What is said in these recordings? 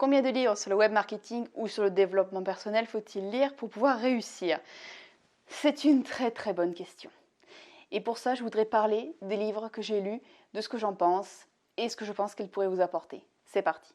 Combien de livres sur le web marketing ou sur le développement personnel faut-il lire pour pouvoir réussir? C'est une très très bonne question. Et pour ça, je voudrais parler des livres que j'ai lus, de ce que j'en pense et ce que je pense qu'ils pourraient vous apporter. C'est parti.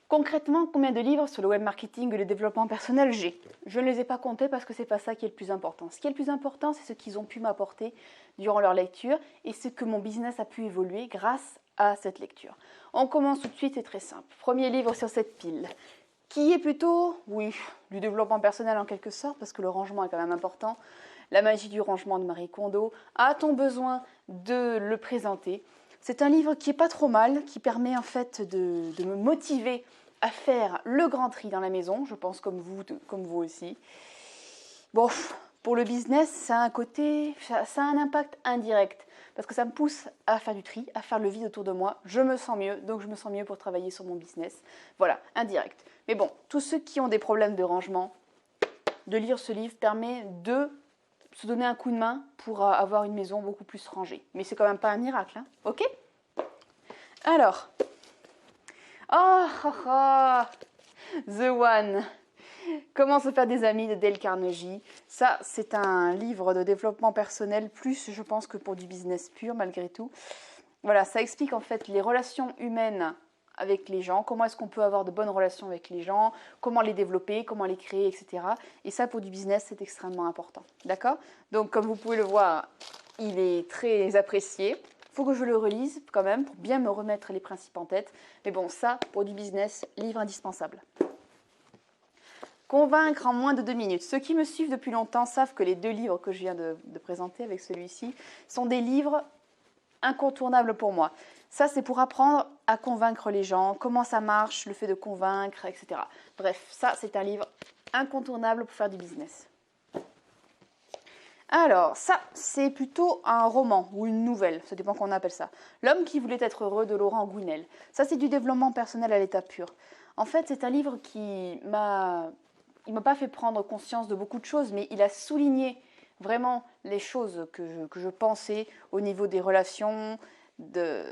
Concrètement, combien de livres sur le web marketing et le développement personnel j'ai? Je ne les ai pas comptés parce que c'est pas ça qui est le plus important. Ce qui est le plus important, c'est ce qu'ils ont pu m'apporter durant leur lecture et ce que mon business a pu évoluer grâce à cette lecture. On commence tout de suite, c'est très simple. Premier livre sur cette pile, qui est plutôt, oui, du développement personnel en quelque sorte, parce que le rangement est quand même important. La magie du rangement de Marie Kondo. A-t-on besoin de le présenter? C'est un livre qui est pas trop mal, qui permet en fait de me motiver à faire le grand tri dans la maison, je pense comme vous aussi. Bon, pour le business, ça a un impact indirect, parce que ça me pousse à faire du tri, à faire le vide autour de moi. Je me sens mieux, donc je me sens mieux pour travailler sur mon business. Voilà, indirect. Mais bon, tous ceux qui ont des problèmes de rangement, de lire ce livre permet de se donner un coup de main pour avoir une maison beaucoup plus rangée. Mais c'est quand même pas un miracle, hein, ok? Alors, The One. Comment se faire des amis de Dale Carnegie. Ça, c'est un livre de développement personnel, plus je pense que pour du business pur, malgré tout. Voilà, ça explique en fait les relations humaines avec les gens, comment est-ce qu'on peut avoir de bonnes relations avec les gens, comment les développer, comment les créer, etc. Et ça, pour du business, c'est extrêmement important. D'accord? Donc, comme vous pouvez le voir, il est très apprécié. Il faut que je le relise quand même pour bien me remettre les principes en tête. Mais bon, ça, pour du business, livre indispensable. Convaincre en moins de 2 minutes. Ceux qui me suivent depuis longtemps savent que les 2 livres que je viens de présenter avec celui-ci sont des livres incontournables pour moi. Ça, c'est pour apprendre à convaincre les gens, comment ça marche, le fait de convaincre, etc. Bref, ça, c'est un livre incontournable pour faire du business. Alors, ça, c'est plutôt un roman ou une nouvelle, ça dépend qu'on appelle ça. L'homme qui voulait être heureux de Laurent Gounel. Ça, c'est du développement personnel à l'état pur. En fait, c'est un livre qui m'a pas fait prendre conscience de beaucoup de choses, mais il a souligné vraiment les choses que je pensais au niveau des relations, de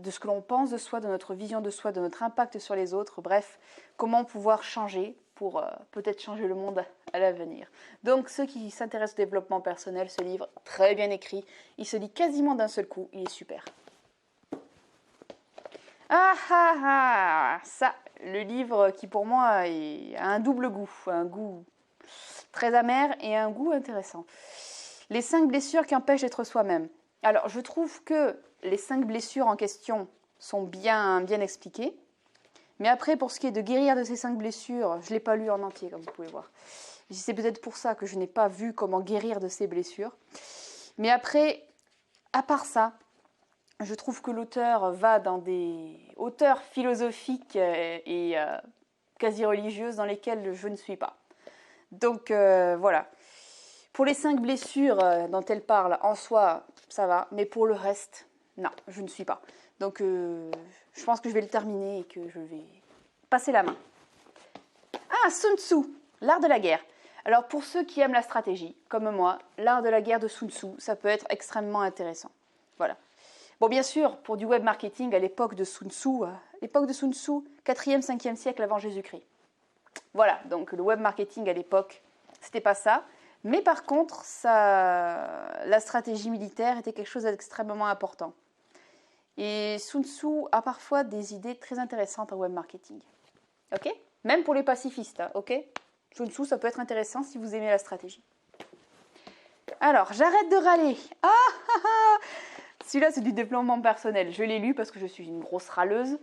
ce que l'on pense de soi, de notre vision de soi, de notre impact sur les autres, bref, comment pouvoir changer pour peut-être changer le monde à l'avenir. Donc ceux qui s'intéressent au développement personnel, ce livre, très bien écrit, il se lit quasiment d'un seul coup, il est super. Ça, le livre qui pour moi a un double goût, un goût très amer et un goût intéressant. Les 5 blessures qui empêchent d'être soi-même. Alors, je trouve que les 5 blessures en question sont bien expliquées. Mais après, pour ce qui est de guérir de ces 5 blessures, je ne l'ai pas lu en entier, comme vous pouvez voir. C'est peut-être pour ça que je n'ai pas vu comment guérir de ces blessures. Mais après, à part ça, je trouve que l'auteur va dans des hauteurs philosophiques et quasi religieuses dans lesquelles je ne suis pas. Donc voilà. Pour les 5 blessures dont elle parle, en soi, ça va. Mais pour le reste, non, je ne suis pas. Donc je pense que je vais le terminer et que je vais passer la main. Sun Tzu, l'art de la guerre. Alors pour ceux qui aiment la stratégie, comme moi, l'art de la guerre de Sun Tzu, ça peut être extrêmement intéressant. Voilà. Bon, bien sûr, pour du web marketing à l'époque de Sun Tzu, 4e, 5e siècle avant Jésus-Christ. Voilà, donc le web marketing à l'époque, c'était pas ça. Mais par contre, la stratégie militaire était quelque chose d'extrêmement important. Et Sun Tzu a parfois des idées très intéressantes en web marketing. Ok? Même pour les pacifistes, hein, ok? Sun Tzu, ça peut être intéressant si vous aimez la stratégie. Alors, j'arrête de râler. Celui-là, c'est du développement personnel. Je l'ai lu parce que je suis une grosse râleuse.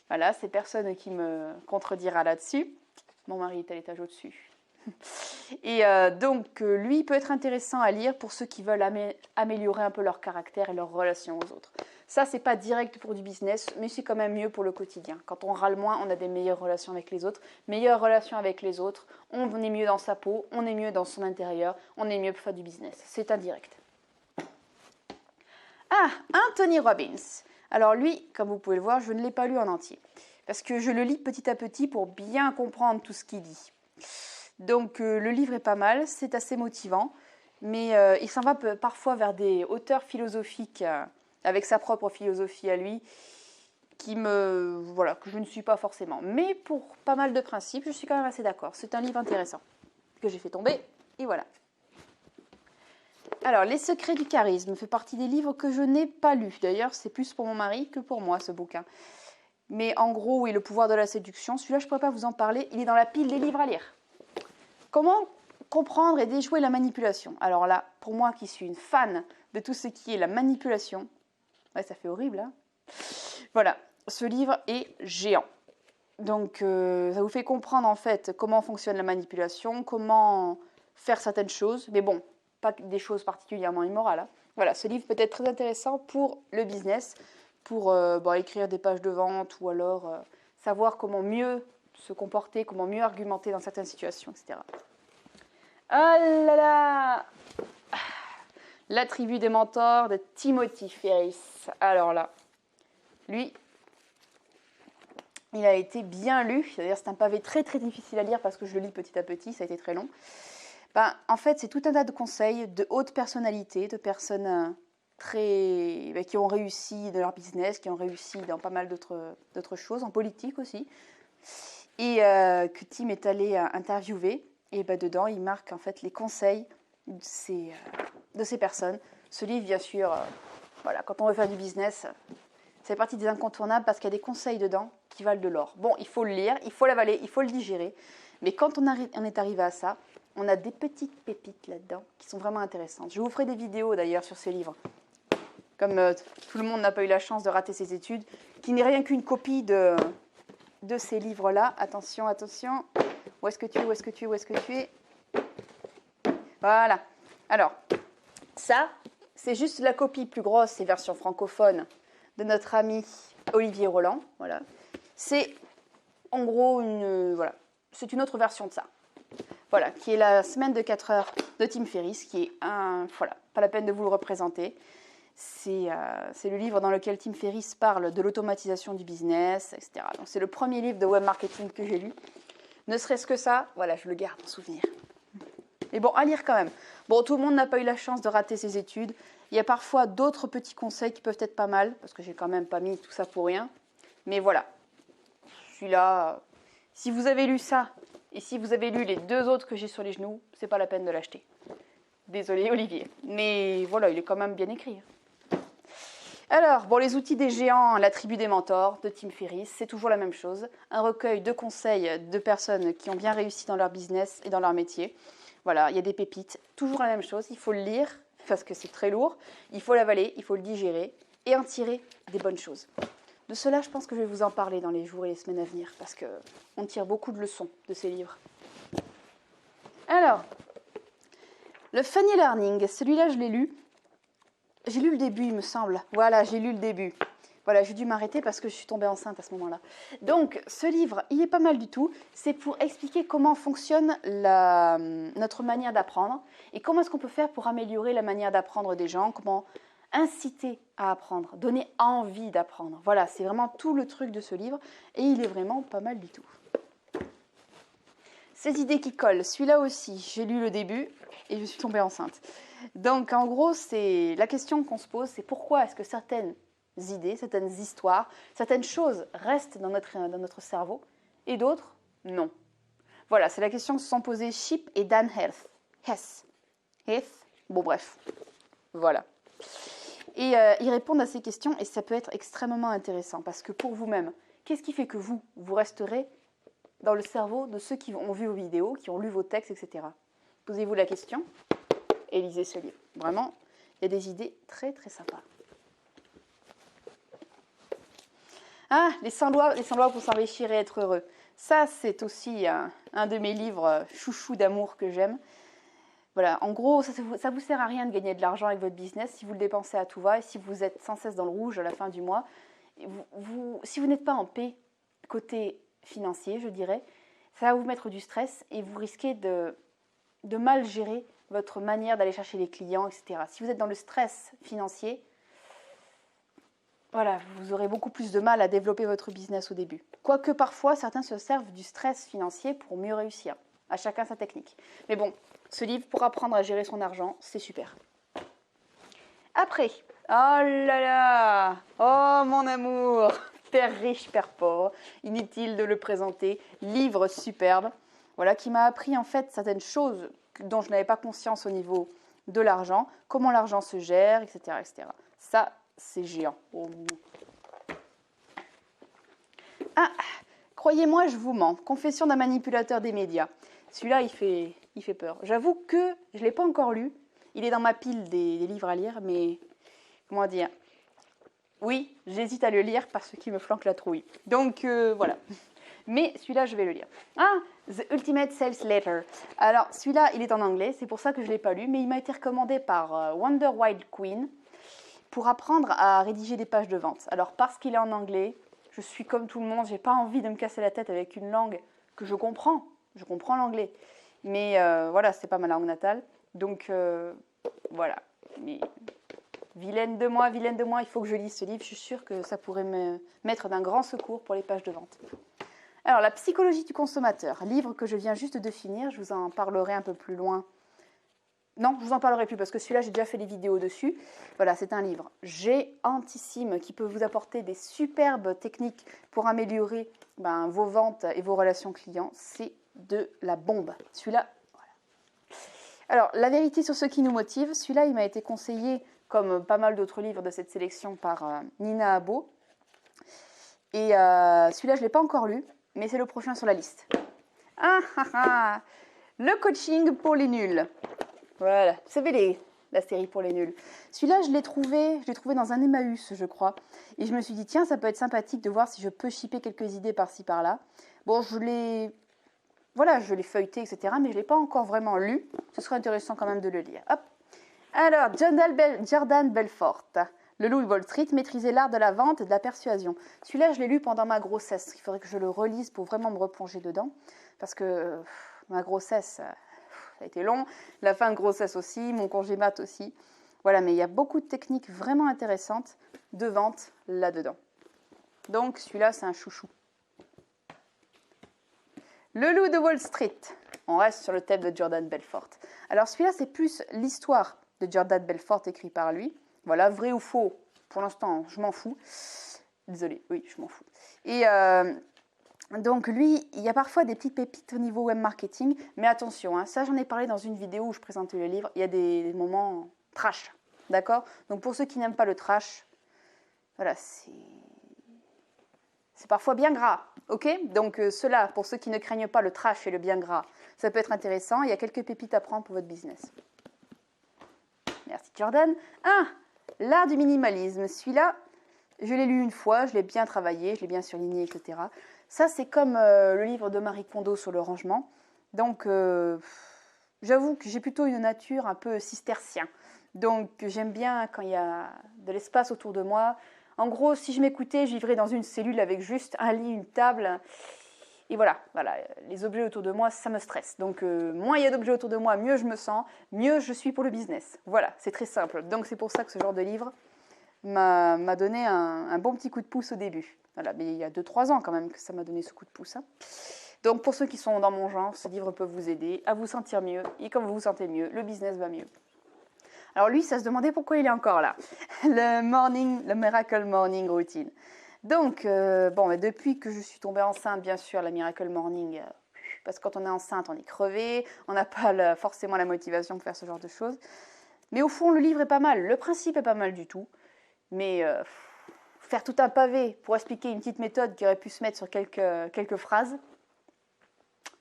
Voilà, c'est personne qui me contredira là-dessus. Mon mari est à l'étage au-dessus. Et donc, lui, peut être intéressant à lire pour ceux qui veulent améliorer un peu leur caractère et leur relation aux autres. Ça, c'est pas direct pour du business, mais c'est quand même mieux pour le quotidien. Quand on râle moins, on a des meilleures relations avec les autres. Meilleures relations avec les autres, on est mieux dans sa peau, on est mieux dans son intérieur, on est mieux pour faire du business. C'est indirect. Anthony Robbins. Alors lui, comme vous pouvez le voir, je ne l'ai pas lu en entier. Parce que je le lis petit à petit pour bien comprendre tout ce qu'il dit. Donc le livre est pas mal, c'est assez motivant. mais il s'en va parfois vers des hauteurs philosophiques, avec sa propre philosophie à lui, voilà, que je ne suis pas forcément. Mais pour pas mal de principes, je suis quand même assez d'accord. C'est un livre intéressant que j'ai fait tomber, et voilà. Alors, Les secrets du charisme fait partie des livres que je n'ai pas lus. D'ailleurs, c'est plus pour mon mari que pour moi, ce bouquin. Mais en gros, oui, Le pouvoir de la séduction, celui-là, je ne pourrais pas vous en parler. Il est dans la pile des livres à lire. Comment comprendre et déjouer la manipulation? Alors là, pour moi qui suis une fan de tout ce qui est la manipulation, ouais, ça fait horrible, hein. Voilà, ce livre est géant. Donc, ça vous fait comprendre en fait comment fonctionne la manipulation, comment faire certaines choses, mais bon, pas des choses particulièrement immorales, hein. Voilà, ce livre peut être très intéressant pour le business, pour écrire des pages de vente ou alors savoir comment mieux se comporter, comment mieux argumenter dans certaines situations, etc. Ah là là, La tribu des mentors de Timothy Ferriss. Alors là, lui, il a été bien lu. D'ailleurs, c'est un pavé très très difficile à lire parce que je le lis petit à petit, ça a été très long. En fait, c'est tout un tas de conseils de haute personnalité, de personnes qui ont réussi dans leur business, qui ont réussi dans pas mal d'autres choses, en politique aussi, et que Tim est allé interviewer. Et dedans, il marque en fait les conseils de ces personnes. Ce livre, bien sûr, voilà, quand on veut faire du business, ça fait partie des incontournables parce qu'il y a des conseils dedans qui valent de l'or. Bon, il faut le lire, il faut l'avaler, il faut le digérer. Mais quand on est arrivé à ça, on a des petites pépites là-dedans qui sont vraiment intéressantes. Je vous ferai des vidéos d'ailleurs sur ces livres. Comme tout le monde n'a pas eu la chance de rater ses études, qui n'est rien qu'une copie de ces livres-là. Attention, attention. Où est-ce que tu es? Où est-ce que tu es? Où est-ce que tu es? Voilà. Alors, ça, c'est juste la copie plus grosse et version francophone de notre ami Olivier Roland. Voilà. C'est en gros c'est une autre version de ça. Voilà, qui est la semaine de 4 heures de Tim Ferriss, qui est pas la peine de vous le représenter. C'est le livre dans lequel Tim Ferriss parle de l'automatisation du business, etc. Donc c'est le premier livre de web marketing que j'ai lu. Ne serait-ce que ça, voilà, je le garde en souvenir. Et bon, à lire quand même. Bon, tout le monde n'a pas eu la chance de rater ses études. Il y a parfois d'autres petits conseils qui peuvent être pas mal, parce que j'ai quand même pas mis tout ça pour rien. Mais voilà, celui-là, si vous avez lu ça, et si vous avez lu les 2 autres que j'ai sur les genoux, c'est pas la peine de l'acheter. Désolée Olivier, mais voilà, il est quand même bien écrit. Alors, les outils des géants, la tribu des mentors de Tim Ferriss, c'est toujours la même chose. Un recueil de conseils de personnes qui ont bien réussi dans leur business et dans leur métier. Voilà, il y a des pépites, toujours la même chose. Il faut le lire parce que c'est très lourd. Il faut l'avaler, il faut le digérer et en tirer des bonnes choses. De cela, je pense que je vais vous en parler dans les jours et les semaines à venir parce qu'on tire beaucoup de leçons de ces livres. Alors, le Funny Learning, celui-là, je l'ai lu. J'ai lu le début, il me semble. Voilà, j'ai lu le début. Voilà, j'ai dû m'arrêter parce que je suis tombée enceinte à ce moment-là. Donc, ce livre, il est pas mal du tout. C'est pour expliquer comment fonctionne notre manière d'apprendre et comment est-ce qu'on peut faire pour améliorer la manière d'apprendre des gens, comment inciter à apprendre, donner envie d'apprendre. Voilà, c'est vraiment tout le truc de ce livre et il est vraiment pas mal du tout. Ces idées qui collent, celui-là aussi, j'ai lu le début et je suis tombée enceinte. Donc en gros, c'est la question qu'on se pose, c'est pourquoi est-ce que certaines idées, certaines histoires, certaines choses restent dans notre cerveau et d'autres non. Voilà, c'est la question que se sont posées Shipp et Dan Hess. Bon bref, voilà. Et ils répondent à ces questions et ça peut être extrêmement intéressant parce que pour vous-même, qu'est-ce qui fait que vous resterait dans le cerveau de ceux qui ont vu vos vidéos, qui ont lu vos textes, etc. Posez-vous la question et lisez ce livre. Vraiment, il y a des idées très très sympas. Ah, les 100 lois pour s'enrichir et être heureux. Ça, c'est aussi un de mes livres chouchou d'amour que j'aime. Voilà, en gros, ça vous sert à rien de gagner de l'argent avec votre business si vous le dépensez à tout va et si vous êtes sans cesse dans le rouge à la fin du mois. Si vous n'êtes pas en paix côté financier, je dirais, ça va vous mettre du stress et vous risquez de mal gérer votre manière d'aller chercher les clients, etc. Si vous êtes dans le stress financier, voilà, vous aurez beaucoup plus de mal à développer votre business au début. Quoique parfois, certains se servent du stress financier pour mieux réussir. À chacun sa technique. Mais bon, Ce livre pour apprendre à gérer son argent, c'est super. Après, oh là là, oh mon amour, Père riche, Père pauvre, inutile de le présenter, livre superbe, voilà, qui m'a appris en fait certaines choses dont je n'avais pas conscience au niveau de l'argent, comment l'argent se gère, etc., etc. Ça, c'est géant. Oh. Ah, croyez-moi, je vous mens. Confession d'un manipulateur des médias. Celui-là, il fait peur. J'avoue que je ne l'ai pas encore lu. Il est dans ma pile des livres à lire, mais comment dire? Oui, j'hésite à le lire parce qu'il me flanque la trouille. Donc voilà. Mais celui-là, je vais le lire. Ah, The Ultimate Sales Letter. Alors, celui-là, il est en anglais, c'est pour ça que je ne l'ai pas lu, mais il m'a été recommandé par Wonder Wild Queen pour apprendre à rédiger des pages de vente. Alors, parce qu'il est en anglais, je suis comme tout le monde, j'ai pas envie de me casser la tête avec une langue que je comprends. Je comprends l'anglais. Mais voilà, c'est pas ma langue natale. Donc, voilà. Mais vilaine de moi, il faut que je lise ce livre. Je suis sûre que ça pourrait me mettre d'un grand secours pour les pages de vente. Alors, La psychologie du consommateur, livre que je viens juste de finir, je vous en parlerai un peu plus loin. Non, je vous en parlerai plus parce que celui-là, j'ai déjà fait des vidéos dessus. Voilà, c'est un livre géantissime qui peut vous apporter des superbes techniques pour améliorer vos ventes et vos relations clients. C'est de la bombe. Celui-là, voilà. Alors, La vérité sur ce qui nous motive, celui-là, il m'a été conseillé, comme pas mal d'autres livres de cette sélection, par Nina Abo. Et celui-là, je ne l'ai pas encore lu, mais c'est le prochain sur la liste. Le coaching pour les nuls. Voilà, vous savez la série pour les nuls. Celui-là, je l'ai trouvé dans un Emmaüs, je crois. Et je me suis dit, tiens, ça peut être sympathique de voir si je peux shipper quelques idées par-ci, par-là. Bon, je l'ai feuilleté, etc. Mais je ne l'ai pas encore vraiment lu. Ce serait intéressant quand même de le lire. Hop. Alors, Jordan Belfort. Le loup de Wall Street, maîtriser l'art de la vente et de la persuasion. Celui-là, je l'ai lu pendant ma grossesse. Il faudrait que je le relise pour vraiment me replonger dedans. Parce que ma grossesse, ça a été long. La fin de grossesse aussi, mon congé mat aussi. Voilà, mais il y a beaucoup de techniques vraiment intéressantes de vente là-dedans. Donc, celui-là, c'est un chouchou. Le loup de Wall Street. On reste sur le thème de Jordan Belfort. Alors, celui-là, c'est plus l'histoire de Jordan Belfort écrit par lui. Voilà, vrai ou faux, pour l'instant, je m'en fous. Désolée, oui, je m'en fous. Et donc, lui, il y a parfois des petites pépites au niveau web marketing, mais attention, ça, j'en ai parlé dans une vidéo où je présentais le livre, il y a des moments trash, d'accord? Donc, pour ceux qui n'aiment pas le trash, voilà, c'est parfois bien gras, ok? Donc, cela, pour ceux qui ne craignent pas le trash et le bien gras, ça peut être intéressant. Il y a quelques pépites à prendre pour votre business. Merci, Jordan. L'art du minimalisme. Celui-là, je l'ai lu une fois, je l'ai bien travaillé, je l'ai bien surligné, etc. Ça, c'est comme le livre de Marie Kondo sur le rangement. Donc, j'avoue que j'ai plutôt une nature un peu cistercien. Donc, j'aime bien quand il y a de l'espace autour de moi. En gros, si je m'écoutais, je vivrais dans une cellule avec juste un lit, une table. Et voilà, les objets autour de moi, ça me stresse. Donc, moins il y a d'objets autour de moi, mieux je me sens, mieux je suis pour le business. Voilà, c'est très simple. Donc, c'est pour ça que ce genre de livre m'a donné un bon petit coup de pouce au début. Voilà, mais il y a 2-3 ans quand même que ça m'a donné ce coup de pouce. Donc, pour ceux qui sont dans mon genre, ce livre peut vous aider à vous sentir mieux. Et comme vous vous sentez mieux, le business va mieux. Alors lui, ça se demandait pourquoi il est encore là. Le Miracle Morning Routine. Donc, depuis que je suis tombée enceinte, bien sûr, la Miracle Morning, parce que quand on est enceinte, on est crevé, on n'a pas forcément la motivation pour faire ce genre de choses. Mais au fond, le livre est pas mal, le principe est pas mal du tout. Mais faire tout un pavé pour expliquer une petite méthode qui aurait pu se mettre sur quelques phrases,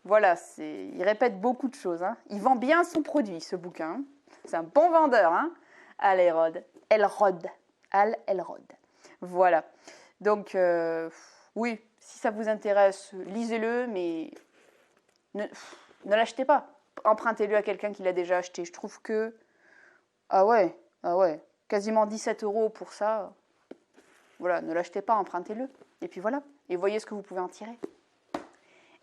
voilà, il répète beaucoup de choses. Il vend bien son produit, ce bouquin. C'est un bon vendeur, Al Elrod. Voilà. Donc, oui, si ça vous intéresse, lisez-le, mais ne l'achetez pas. Empruntez-le à quelqu'un qui l'a déjà acheté. Je trouve que... Ah ouais, quasiment 17 € pour ça. Voilà, ne l'achetez pas, empruntez-le. Et puis voilà, et voyez ce que vous pouvez en tirer.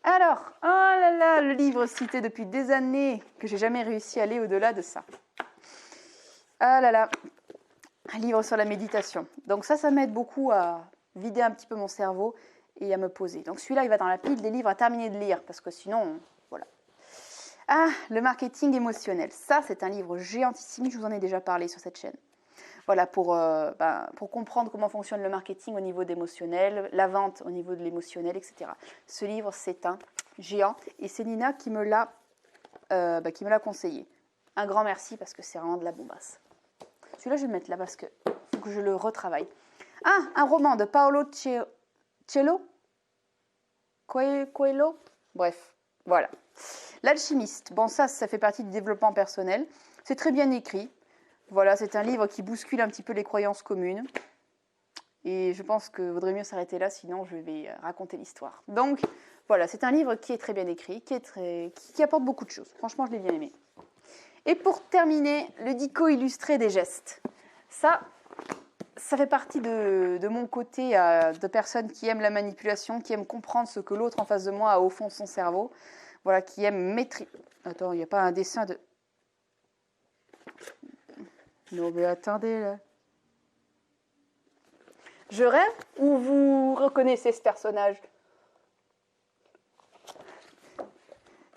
Alors, oh là là, le livre cité depuis des années, que j'ai jamais réussi à aller au-delà de ça. Ah là là, un livre sur la méditation. Donc ça m'aide beaucoup à vider un petit peu mon cerveau et à me poser. Donc celui-là, il va dans la pile des livres à terminer de lire, parce que sinon, voilà. Ah, le marketing émotionnel. Ça, c'est un livre géantissime. Je vous en ai déjà parlé sur cette chaîne. Voilà, pour comprendre comment fonctionne le marketing au niveau d'émotionnel, la vente au niveau de l'émotionnel, etc. Ce livre, c'est un géant. Et c'est Nina qui me l'a conseillé. Un grand merci parce que c'est vraiment de la bombasse. Celui-là, je vais le mettre là parce que faut que je le retravaille. Ah, un roman de Paolo Coelho. Bref, voilà. L'alchimiste. Bon, ça fait partie du développement personnel. C'est très bien écrit. Voilà, c'est un livre qui bouscule un petit peu les croyances communes. Et je pense que vaudrait mieux s'arrêter là, sinon je vais raconter l'histoire. Donc, voilà, c'est un livre qui est très bien écrit, qui apporte beaucoup de choses. Franchement, je l'ai bien aimé. Et pour terminer, le dico illustré des gestes. Ça fait partie de mon côté de personnes qui aiment la manipulation, qui aiment comprendre ce que l'autre en face de moi a au fond de son cerveau. Voilà, qui aiment maîtriser... Attends, il n'y a pas un dessin de... Non, mais attendez, là. Je rêve ou vous reconnaissez ce personnage?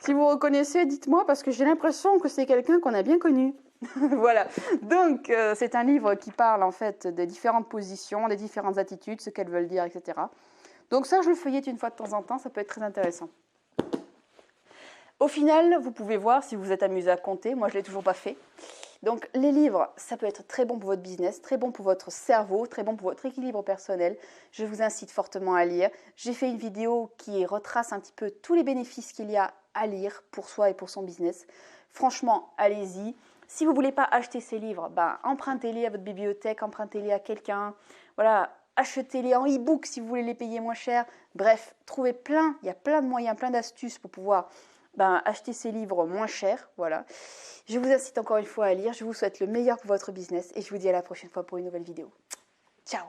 Si vous reconnaissez, dites-moi, parce que j'ai l'impression que c'est quelqu'un qu'on a bien connu. Voilà. Donc, c'est un livre qui parle, en fait, des différentes positions, des différentes attitudes, ce qu'elles veulent dire, etc. Donc ça, je le feuillette une fois de temps en temps, ça peut être très intéressant. Au final, vous pouvez voir si vous êtes amusé à compter. Moi, je ne l'ai toujours pas fait. Donc, les livres, ça peut être très bon pour votre business, très bon pour votre cerveau, très bon pour votre équilibre personnel. Je vous incite fortement à lire. J'ai fait une vidéo qui retrace un petit peu tous les bénéfices qu'il y a à lire pour soi et pour son business. Franchement, allez-y. Si vous ne voulez pas acheter ces livres, empruntez-les à votre bibliothèque, empruntez-les à quelqu'un. Voilà, achetez-les en e-book si vous voulez les payer moins cher. Bref, il y a plein de moyens, plein d'astuces pour pouvoir acheter ces livres moins chers. Voilà. Je vous incite encore une fois à lire. Je vous souhaite le meilleur pour votre business et je vous dis à la prochaine fois pour une nouvelle vidéo. Ciao!